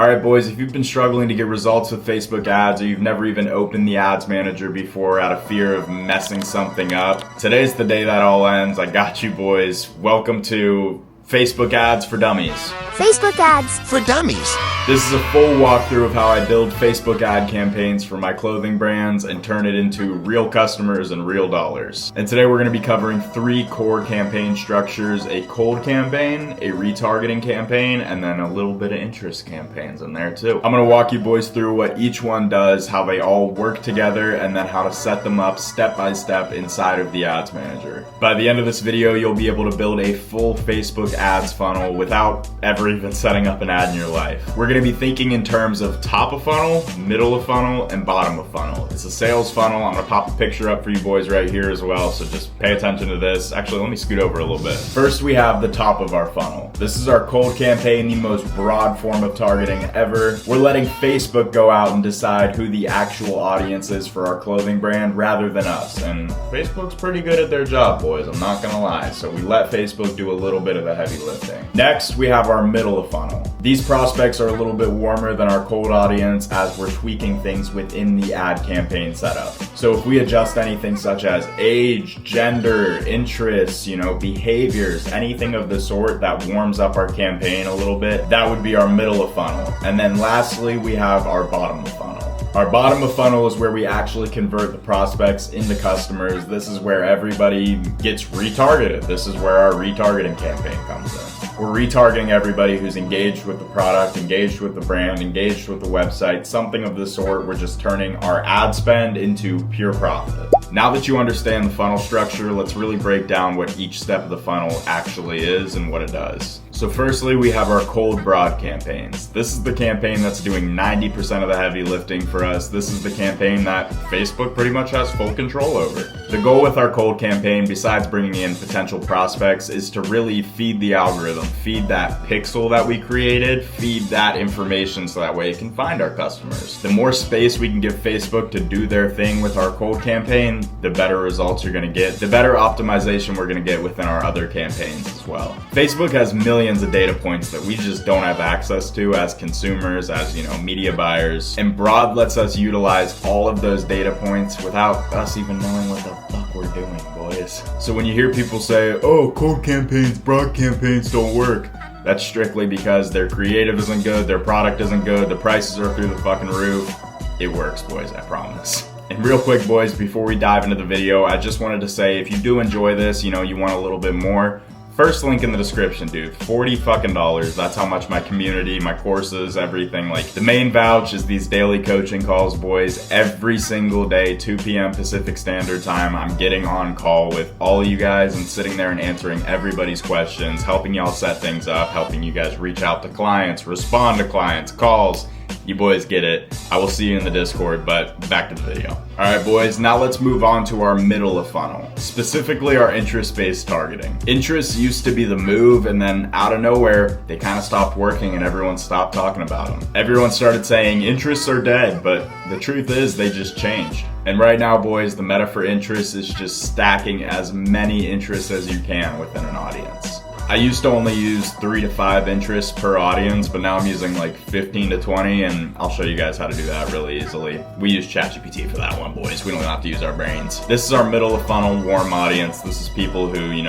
Alright boys, if you've been struggling to get results with Facebook ads, or you've never even opened the ads manager before out of fear of messing something up, today's the day that all ends. I got you boys. Welcome to Facebook Ads for Dummies. Facebook Ads for Dummies. This is a full walkthrough of how I build Facebook ad campaigns for my clothing brands and turn it into real customers and real dollars. And today we're going to be covering 3 core campaign structures: a cold campaign, a retargeting campaign, and then a little bit of interest campaigns in there too. I'm going to walk you boys through what each one does, how they all work together, and then how to set them up step by step inside of the ads manager. By the end of this video, you'll be able to build a full Facebook ads funnel without ever even setting up an ad in your life. We're going to be thinking in terms of top of funnel, middle of funnel, and bottom of funnel. It's a sales funnel. I'm going to pop a picture up for you boys right here as well, so just pay attention to this. Actually, let me scoot over a little bit. First, we have the top of our funnel. This is our cold campaign, the most broad form of targeting ever. We're letting Facebook go out and decide who the actual audience is for our clothing brand rather than us. And Facebook's pretty good at their job, boys. I'm not going to lie. So we let Facebook do a little bit of the heavy lifting. Next, we have our middle of funnel. These prospects are a little bit warmer than our cold audience as we're tweaking things within the ad campaign setup. So if we adjust anything such as age, gender, interests, behaviors, anything of the sort that warms up our campaign a little bit, that would be our middle of funnel. And then lastly, we have our bottom of funnel. Our bottom of funnel is where we actually convert the prospects into customers. This is where everybody gets retargeted. This is where our retargeting campaign comes in. We're retargeting everybody who's engaged with the product, engaged with the brand, engaged with the website, something of the sort. We're just turning our ad spend into pure profit. Now that you understand the funnel structure, let's really break down what each step of the funnel actually is and what it does. So firstly, we have our cold broad campaigns. This is the campaign that's doing 90% of the heavy lifting for us. This is the campaign that Facebook pretty much has full control over. The goal with our cold campaign, besides bringing in potential prospects, is to really feed the algorithm, feed that pixel that we created, feed that information so that way it can find our customers. The more space we can give Facebook to do their thing with our cold campaign, the better results you're gonna get, the better optimization we're gonna get within our other campaigns as well. Facebook has millions of data points that we just don't have access to as consumers, as media buyers, and broad lets us utilize all of those data points without us even knowing what the fuck we're doing, boys. So when you hear people say, oh, cold campaigns, broad campaigns don't work, that's strictly because their creative isn't good, their product isn't good, the prices are through the fucking roof. It works, boys, I promise. And real quick, boys, before we dive into the video, I just wanted to say, if you do enjoy this, you want a little bit more, first link in the description, dude. $40 fucking. That's how much my community, my courses, everything. Like, the main vouch is these daily coaching calls, boys. Every single day, 2 p.m. Pacific Standard Time, I'm getting on call with all of you guys and sitting there and answering everybody's questions, helping y'all set things up, helping you guys reach out to clients, respond to clients, calls. You boys get it. I will see you in the Discord, but back to the video. All right, boys, now let's move on to our middle of funnel, specifically our interest-based targeting. Interests used to be the move, and then out of nowhere, they kind of stopped working and everyone stopped talking about them. Everyone started saying interests are dead, but the truth is they just changed. And right now, boys, the meta for interests is just stacking as many interests as you can within an audience. I used to only use 3 to 5 interests per audience, but now I'm using like 15 to 20, and I'll show you guys how to do that really easily. We use ChatGPT for that one, boys. We don't have to use our brains. This is our middle of funnel warm audience. This is people who,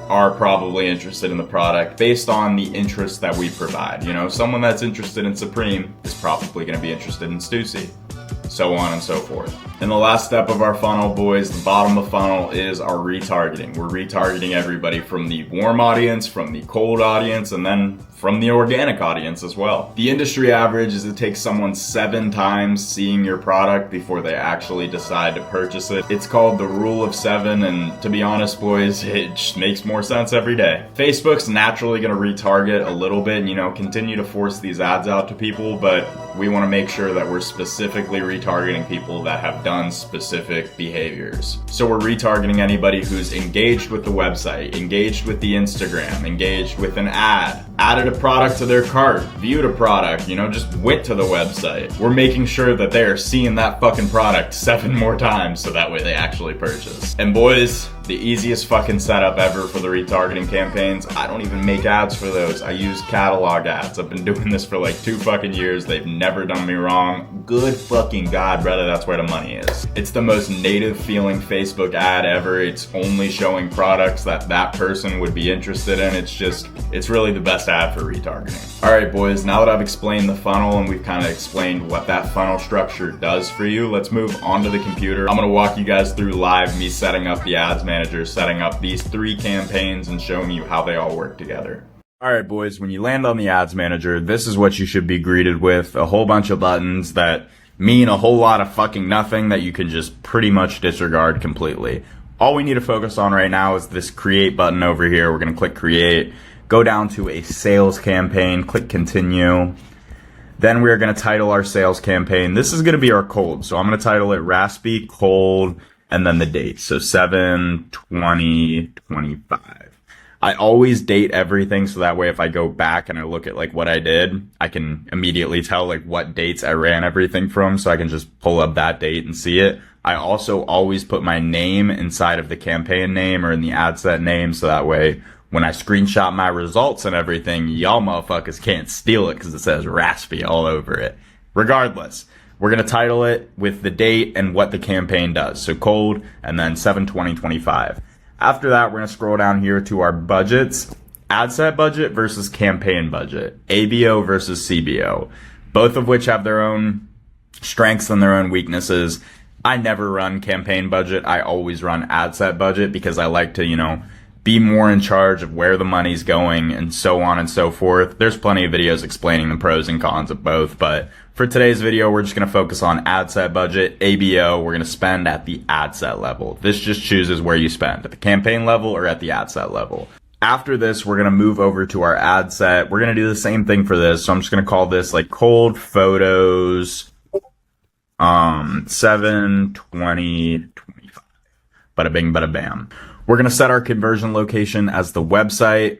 are probably interested in the product based on the interest that we provide. Someone that's interested in Supreme is probably going to be interested in Stussy, so on and so forth. And the last step of our funnel, boys, the bottom of funnel, is our retargeting. We're retargeting everybody from the warm audience, from the cold audience, and then from the organic audience as well. The industry average is it takes someone 7 times seeing your product before they actually decide to purchase it. It's called the rule of 7, and to be honest, boys, it just makes more sense every day. Facebook's naturally gonna retarget a little bit and, continue to force these ads out to people, but we wanna make sure that we're specifically retargeting people that have done specific behaviors. So we're retargeting anybody who's engaged with the website, engaged with the Instagram, engaged with an ad, added a product to their cart, viewed a product, just went to the website. We're making sure that they are seeing that fucking product 7 more times so that way they actually purchase. And boys, The easiest fucking setup ever for the retargeting campaigns. I don't even make ads for those. I use catalog ads. I've been doing this for like 2 fucking years. They've never done me wrong. Good fucking God, brother, that's where the money is. It's the most native feeling Facebook ad ever. It's only showing products that that person would be interested in. It's really the best ad for retargeting. All right, boys, now that I've explained the funnel and we've kind of explained what that funnel structure does for you, let's move onto the computer. I'm gonna walk you guys through live me setting up the ads manager, setting up these 3 campaigns and showing you how they all work together. All right, boys, when you land on the ads manager, this is what you should be greeted with. A whole bunch of buttons that mean a whole lot of fucking nothing that you can just pretty much disregard completely. All we need to focus on right now is this create button over here. We're gonna click create, go down to a sales campaign, click continue. Then we're gonna title our sales campaign. This is gonna be our cold. So I'm gonna title it Raspy Cold and then the date. So 7/20/25. I always date everything so that way if I go back and I look at like what I did, I can immediately tell like what dates I ran everything from, so I can just pull up that date and see it. I also always put my name inside of the campaign name or in the ad set name, so that way when I screenshot my results and everything, y'all motherfuckers can't steal it because it says Raspy all over it. Regardless, we're going to title it with the date and what the campaign does. So cold and then 7/20/25. After that, we're going to scroll down here to our budgets. Ad set budget versus campaign budget. ABO versus CBO. Both of which have their own strengths and their own weaknesses. I never run campaign budget. I always run ad set budget because I like to, be more in charge of where the money's going and so on and so forth. There's plenty of videos explaining the pros and cons of both, but for today's video, we're just going to focus on ad set budget. ABO, we're going to spend at the ad set level. This just chooses where you spend, at the campaign level or at the ad set level. After this, we're going to move over to our ad set. We're going to do the same thing for this. So I'm just going to call this like cold photos, 7/20/25. Bada bing, bada bam. We're going to set our conversion location as the website,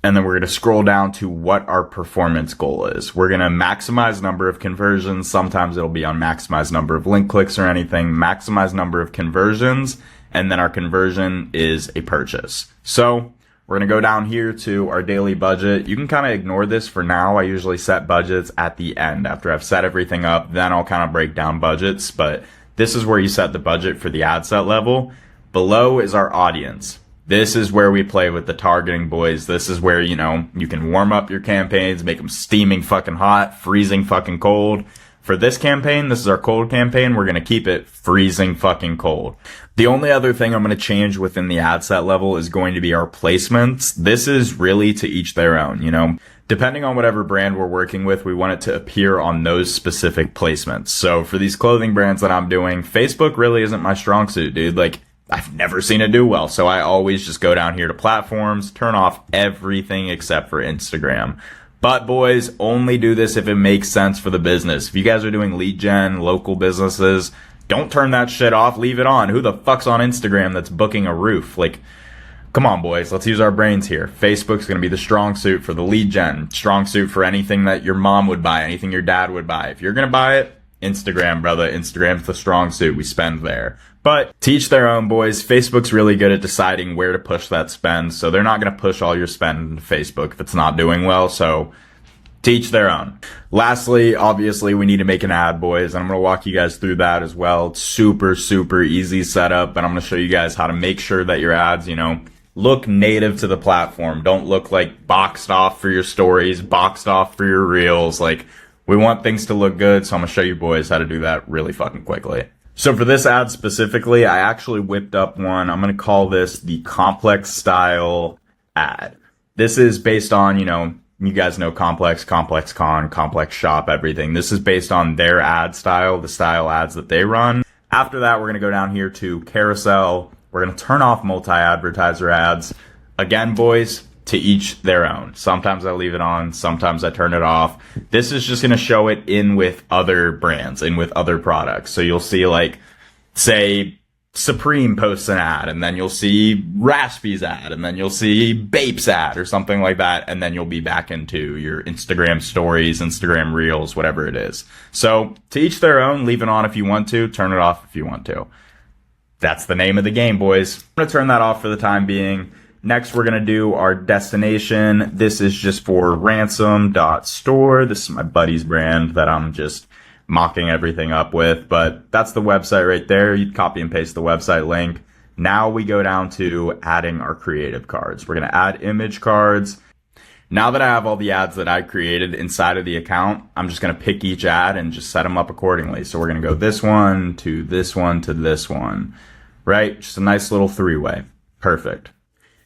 and then we're going to scroll down to what our performance goal is. We're going to maximize number of conversions. Sometimes it'll be on maximize number of link clicks or anything. Maximize number of conversions, and then our conversion is a purchase. So we're going to go down here to our daily budget. You can kind of ignore this for now. I usually set budgets at the end. After I've set everything up, then I'll kind of break down budgets, but this is where you set the budget for the ad set level. Below is our audience. This is where we play with the targeting, boys. This is where, you can warm up your campaigns, make them steaming fucking hot, freezing fucking cold. For this campaign, this is our cold campaign. We're going to keep it freezing fucking cold. The only other thing I'm going to change within the ad set level is going to be our placements. This is really to each their own, Depending on whatever brand we're working with, we want it to appear on those specific placements. So for these clothing brands that I'm doing, Facebook really isn't my strong suit, dude. I've never seen it do well, so I always just go down here to platforms, turn off everything except for Instagram. But boys, only do this if it makes sense for the business. If you guys are doing lead gen, local businesses, don't turn that shit off, leave it on. Who the fuck's on Instagram that's booking a roof? Come on, boys, let's use our brains here. Facebook's gonna be the strong suit for the lead gen, strong suit for anything that your mom would buy, anything your dad would buy. If you're gonna buy it, Instagram, brother. Instagram's the strong suit. We spend there. But to each their own, boys. Facebook's really good at deciding where to push that spend. So they're not going to push all your spend into Facebook if it's not doing well. So to each their own. Lastly, obviously, we need to make an ad, boys. And I'm going to walk you guys through that as well. It's super, super easy setup. And I'm going to show you guys how to make sure that your ads, look native to the platform. Don't look like boxed off for your stories, boxed off for your reels. We want things to look good, so I'm going to show you boys how to do that really fucking quickly. So for this ad specifically, I actually whipped up one. I'm going to call this the complex style ad. This is based on, you guys know Complex, Complex Con, Complex Shop, everything. This is based on their ad style, the style ads that they run. After that, we're going to go down here to carousel. We're going to turn off multi-advertiser ads. Again, boys, to each their own. Sometimes I leave it on, sometimes I turn it off. This is just going to show it in with other brands, in with other products. So you'll see say Supreme posts an ad, and then you'll see Raspy's ad, and then you'll see Bape's ad or something like that, and then you'll be back into your Instagram stories, Instagram reels, whatever it is. So to each their own, leave it on if you want to, turn it off if you want to. That's the name of the game, boys. I'm gonna turn that off for the time being. Next, we're gonna do our destination. This is just for ransom.store. This is my buddy's brand that I'm just mocking everything up with, but that's the website right there. You copy and paste the website link. Now we go down to adding our creative cards. We're gonna add image cards. Now that I have all the ads that I created inside of the account, I'm just gonna pick each ad and just set them up accordingly. So we're gonna go this one to this one to this one, right? Just a nice little three-way. Perfect.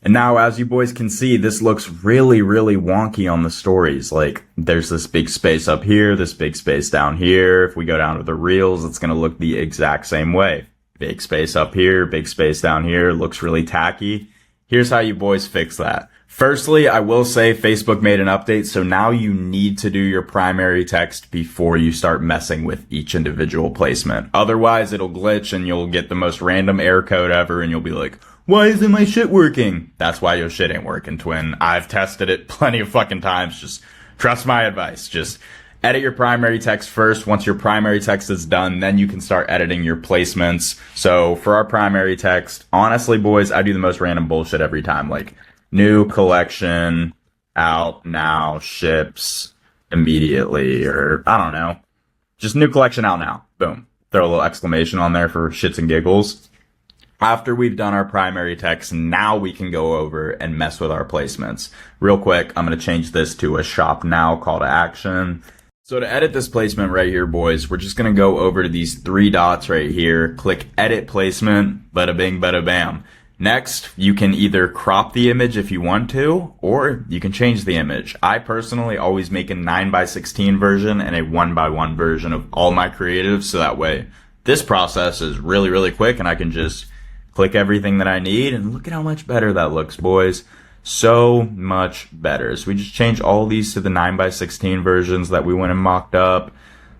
And now, as you boys can see, this looks really, really wonky on the stories. Like, there's this big space up here, this big space down here. If we go down to the reels, it's gonna look the exact same way. Big space up here, big space down here, looks really tacky. Here's how you boys fix that. Firstly, I will say Facebook made an update, so now you need to do your primary text before you start messing with each individual placement. Otherwise, it'll glitch and you'll get the most random error code ever and you'll be like, why isn't my shit working? That's why your shit ain't working, twin. I've tested it plenty of fucking times. Just trust my advice. Just edit your primary text first. Once your primary text is done, then you can start editing your placements. So for our primary text, honestly, boys, I do the most random bullshit every time. Like, new collection out now, ships immediately, or I don't know. Just new collection out now. Boom. Throw a little exclamation on there for shits and giggles. After we've done our primary text, now we can go over and mess with our placements. Real quick, I'm going to change this to a shop now call to action. So to edit this placement right here, boys, we're just going to go over to these three dots right here, click edit placement, bada bing, bada bam. Next, you can either crop the image if you want to, or you can change the image. I personally always make a 9:16 version and a 1:1 version of all my creatives, so that way this process is really, really quick and I can just click everything that I need, and look at how much better that looks, boys. So much better. So we just change all these to the 9:16 versions that we went and mocked up.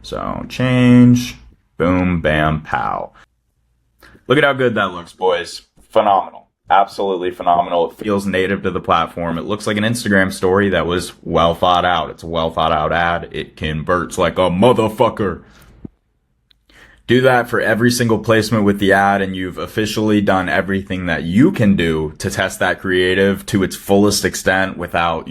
So change, boom, bam, pow. Look at how good that looks, boys. Phenomenal. Absolutely phenomenal. It feels native to the platform. It looks like an Instagram story that was well thought out. It's a well thought out ad. It converts like a motherfucker. Do that for every single placement with the ad, and you've officially done everything that you can do to test that creative to its fullest extent without,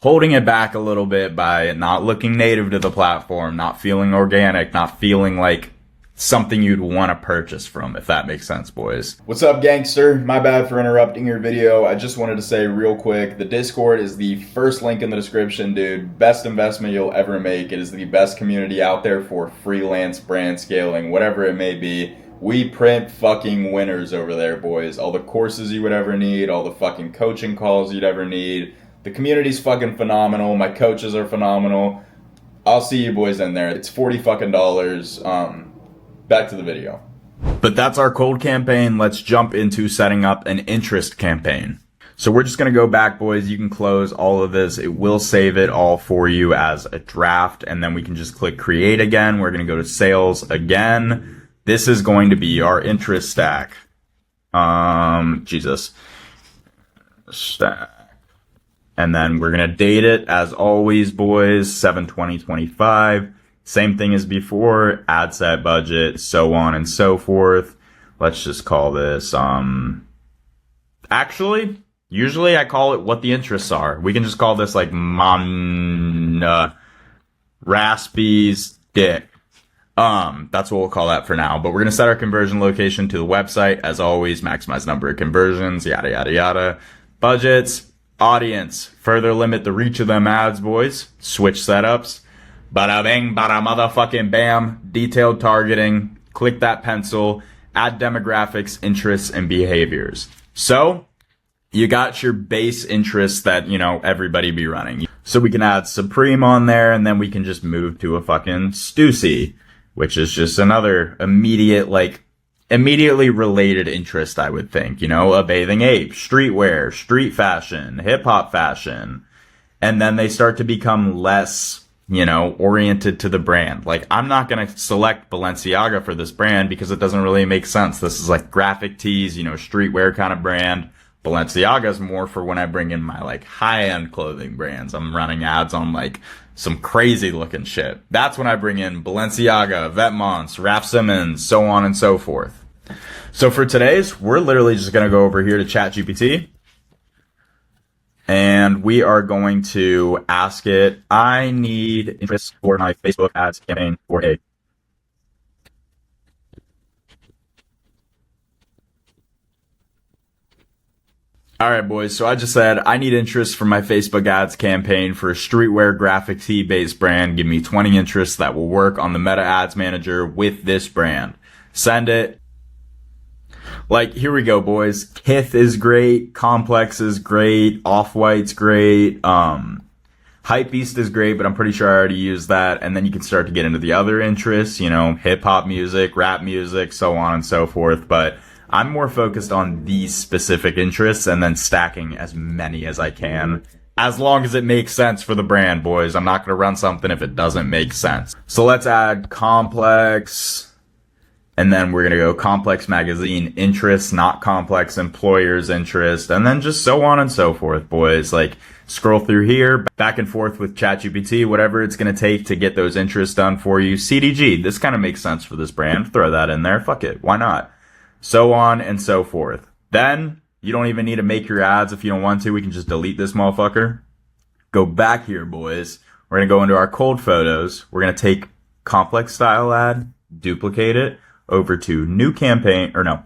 holding it back a little bit by not looking native to the platform, not feeling organic, not feeling like something you'd want to purchase from, if that makes sense, boys. What's up, gangster? My bad for interrupting your video. I just wanted to say real quick, the Discord is the first link in the description, dude. Best investment you'll ever make. It is the best community out there for freelance brand scaling, whatever it may be. We print fucking winners over there, boys. All the courses you would ever need, all the fucking coaching calls you'd ever need. The community's fucking phenomenal. My coaches are phenomenal. I'll see you boys in there. It's $40 fucking. Back to the video. But that's our cold campaign. Let's jump into setting up an interest campaign. So we're just going to go back, boys. You can close all of this. It will save it all for you as a draft. And then we can just click create again. We're going to go to sales again. This is going to be our interest stack. Stack. And then we're going to date it as always, boys. 7/20/25. Same thing as before, ad set budget, so on and so forth. Let's just call this, actually, usually I call it what the interests are. We can just call this like Raspy's dick. That's what we'll call that for now. But we're going to set our conversion location to the website. As always, maximize number of conversions, yada, yada, yada. Budgets, audience, further limit the reach of them ads, boys. Switch setups. Bada bing, bada motherfucking bam. Detailed targeting. Click that pencil. Add demographics, interests, and behaviors. So, you got your base interests that, everybody be running. So we can add Supreme on there, and then we can just move to a fucking Stussy, which is just another immediately related interest, I would think. A bathing ape, streetwear, street fashion, hip-hop fashion. And then they start to become less oriented to the brand. Like, I'm not going to select Balenciaga for this brand because it doesn't really make sense. This is like graphic tees, streetwear kind of brand. Balenciaga is more for when I bring in my high-end clothing brands. I'm running ads on some crazy looking shit. That's when I bring in Balenciaga, Vetements, Raf Simons, so on and so forth. So for today's, we're literally just going to go over here to ChatGPT. And we are going to ask it, I need interest for my Facebook ads campaign for a. All right, boys. So I just said, I need interest for my Facebook ads campaign for a streetwear graphic tee based brand. Give me 20 interests that will work on the Meta Ads Manager with this brand. Send it. Like, here we go, boys. Kith is great. Complex is great. Off-White's great. Hypebeast is great, but I'm pretty sure I already used that. And then you can start to get into the other interests, you know, hip-hop music, rap music, so on and so forth. But I'm more focused on these specific interests and then stacking as many as I can. As long as it makes sense for the brand, boys. I'm not going to run something if it doesn't make sense. So let's add Complex. And then we're going to go Complex Magazine interest, not Complex Employers interest, and then just so on and so forth, boys. Like, scroll through here, back and forth with ChatGPT, whatever it's going to take to get those interests done for you. CDG, this kind of makes sense for this brand. Throw that in there. Fuck it. Why not? So on and so forth. Then, you don't even need to make your ads if you don't want to. We can just delete this motherfucker. Go back here, boys. We're going to go into our cold photos. We're going to take Complex Style ad, duplicate it, over to new campaign, or no,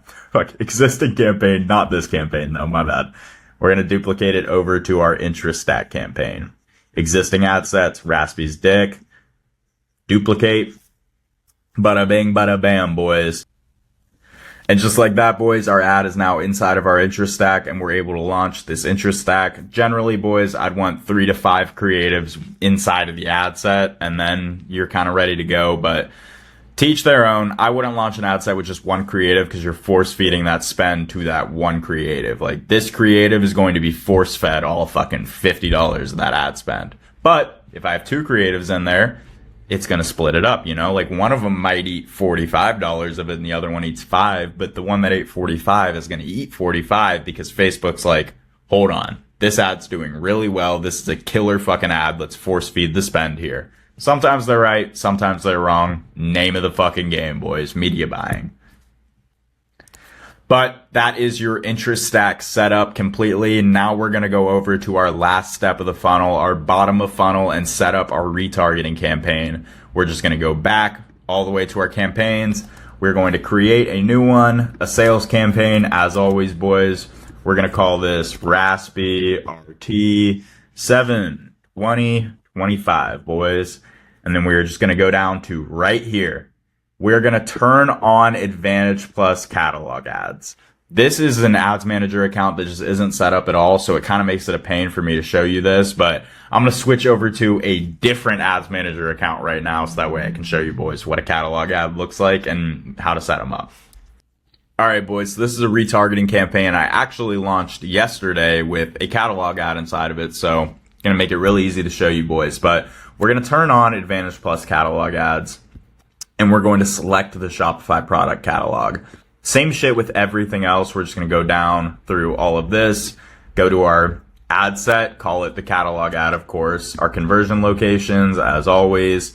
existing campaign, not this campaign though, my bad. We're going to duplicate it over to our interest stack campaign. Existing ad sets, Raspy's dick, duplicate, bada bing, bada bam, boys. And just like that, boys, our ad is now inside of our interest stack and we're able to launch this interest stack. Generally, boys, I'd want 3 to 5 creatives inside of the ad set and then you're kind of ready to go, but to each their own. I wouldn't launch an ad set with just one creative because you're force feeding that spend to that one creative. Like, this creative is going to be force fed all fucking $50 of that ad spend. But if I have 2 creatives in there, it's going to split it up, you know? Like, one of them might eat $45 of it and the other one eats 5, but the one that ate 45 is going to eat 45 because Facebook's like, hold on, this ad's doing really well. This is a killer fucking ad. Let's force feed the spend here. Sometimes they're right, sometimes they're wrong. Name of the fucking game, boys. Media buying. But that is your interest stack set up completely. Now we're going to go over to our last step of the funnel, our bottom of funnel, and set up our retargeting campaign. We're just going to go back all the way to our campaigns. We're going to create a new one, a sales campaign. As always, boys, we're going to call this Raspy RT 72025, boys. And then we're just going to go down to right here. We're going to turn on Advantage Plus catalog ads. This is an ads manager account that just isn't set up at all, so it kind of makes it a pain for me to show you this, but I'm going to switch over to a different ads manager account right now so that way I can show you boys what a catalog ad looks like and how to set them up. All right, boys, so this is a retargeting campaign I actually launched yesterday with a catalog ad inside of it, so going to make it really easy to show you boys, but we're going to turn on Advantage Plus catalog ads and we're going to select the Shopify product catalog. Same shit with everything else. We're just going to go down through all of this, go to our ad set, call it the catalog ad, of course, our conversion locations, as always,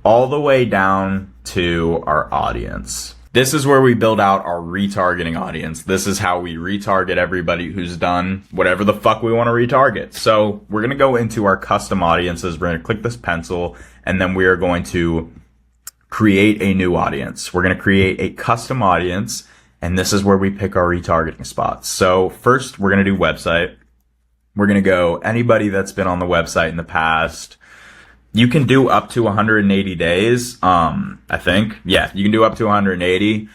all the way down to our audience. This is where we build out our retargeting audience. This is how we retarget everybody who's done whatever the fuck we want to retarget. So we're going to go into our custom audiences. We're going to click this pencil and then we are going to create a new audience. We're going to create a custom audience and this is where we pick our retargeting spots. So first we're going to do website. We're going to go anybody that's been on the website in the past. You can do up to 180 days, I think. Yeah, you can do up to 180.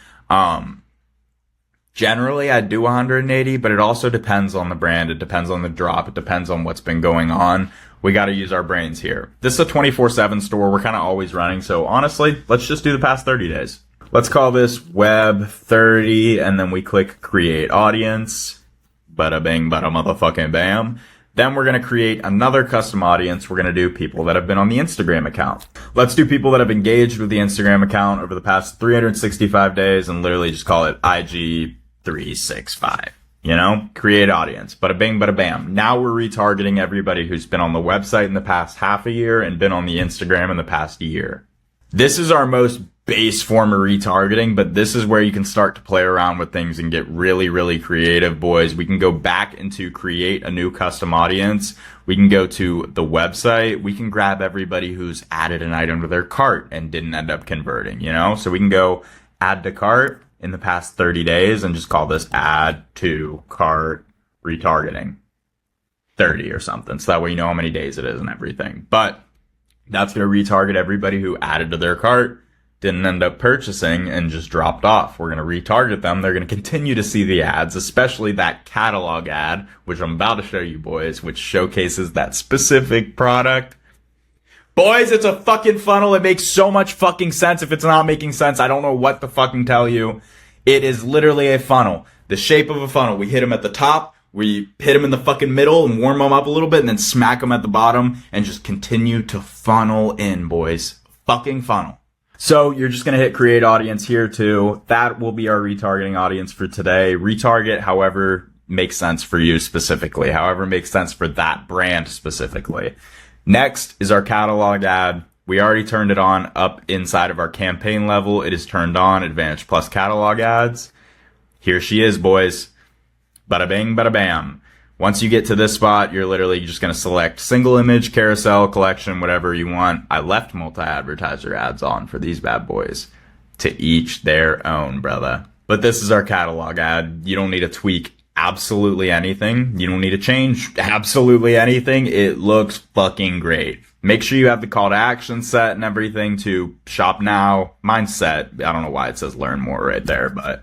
Generally, I do 180, but it also depends on the brand. It depends on the drop. It depends on what's been going on. We got to use our brains here. This is a 24/7 store. We're kind of always running. So honestly, let's just do the past 30 days. Let's call this Web 30, and then we click Create Audience. Bada bing, bada motherfucking bam. Then we're going to create another custom audience. We're going to do people that have been on the Instagram account. Let's do people that have engaged with the Instagram account over the past 365 days and literally just call it IG365. You know, create audience. Bada bing, bada bam. Now we're retargeting everybody who's been on the website in the past half a year and been on the Instagram in the past year. This is our most base form of retargeting, but this is where you can start to play around with things and get really, really creative, boys. We can go back into create a new custom audience. We can go to the website. We can grab everybody who's added an item to their cart and didn't end up converting, you know? So we can go add to cart in the past 30 days and just call this add to cart retargeting 30 or something. So that way you know how many days it is and everything. But that's going to retarget everybody who added to their cart, didn't end up purchasing, and just dropped off. We're going to retarget them. They're going to continue to see the ads, especially that catalog ad, which I'm about to show you, boys, which showcases that specific product. Boys, it's a fucking funnel. It makes so much fucking sense. If it's not making sense, I don't know what to fucking tell you. It is literally a funnel. The shape of a funnel. We hit them at the top. We hit them in the fucking middle and warm them up a little bit and then smack them at the bottom and just continue to funnel in, boys. Fucking funnel. So you're just going to hit create audience here too. That will be our retargeting audience for today. Retarget however makes sense for you specifically, however makes sense for that brand specifically. Next is our catalog ad. We already turned it on up inside of our campaign level. It is turned on, Advantage Plus catalog ads. Here she is, boys. Bada bing, bada bam. Once you get to this spot, you're literally just going to select single image, carousel, collection, whatever you want. I left multi-advertiser ads on for these bad boys. To each their own, brother. But this is our catalog ad. You don't need to tweak absolutely anything. You don't need to change absolutely anything. It looks fucking great. Make sure you have the call to action set and everything to shop now. Mine's set. I don't know why it says learn more right there, but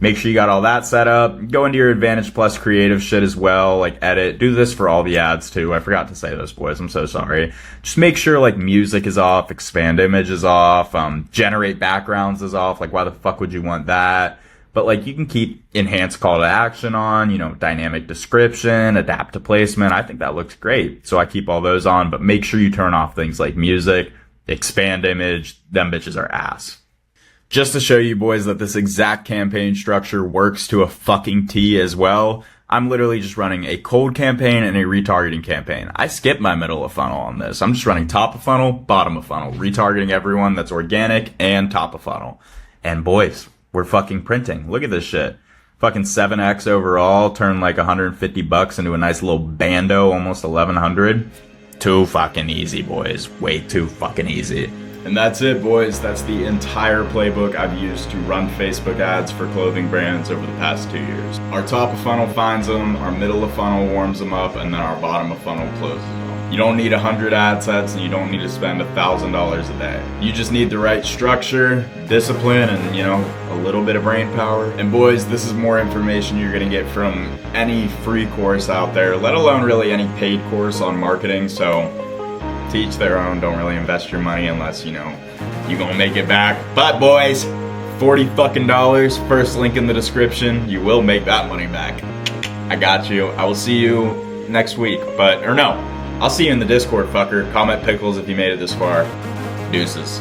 make sure you got all that set up. Go into your Advantage Plus creative shit as well, like edit. Do this for all the ads too. I forgot to say this, boys. I'm so sorry. Just make sure like music is off, expand image is off, generate backgrounds is off. Like why the fuck would you want that? But like you can keep enhanced call to action on, you know, dynamic description, adapt to placement. I think that looks great. So I keep all those on, but make sure you turn off things like music, expand image. Them bitches are ass. Just to show you boys that this exact campaign structure works to a fucking T as well, I'm literally just running a cold campaign and a retargeting campaign. I skip my middle of funnel on this. I'm just running top of funnel, bottom of funnel, retargeting everyone that's organic and top of funnel. And boys, we're fucking printing. Look at this shit. Fucking 7x overall, turned like $150 into a nice little bando, almost 1100. Too fucking easy, boys. Way too fucking easy. And that's it, boys. That's the entire playbook I've used to run Facebook ads for clothing brands over the past 2 years. Our top of funnel finds them, our middle of funnel warms them up, and then our bottom of funnel closes them. You don't need 100 ad sets and you don't need to spend $1,000 a day. You just need the right structure, discipline, and, you know, a little bit of brain power. And boys, this is more information you're gonna get from any free course out there, let alone really any paid course on marketing. So to each their own. Don't really invest your money unless, you know, you gonna make it back. But boys, $40 fucking, first link in the description. You will make that money back. I got you. I will see you next week. Or no, I'll see you in the Discord, fucker. Comment pickles if you made it this far. Deuces.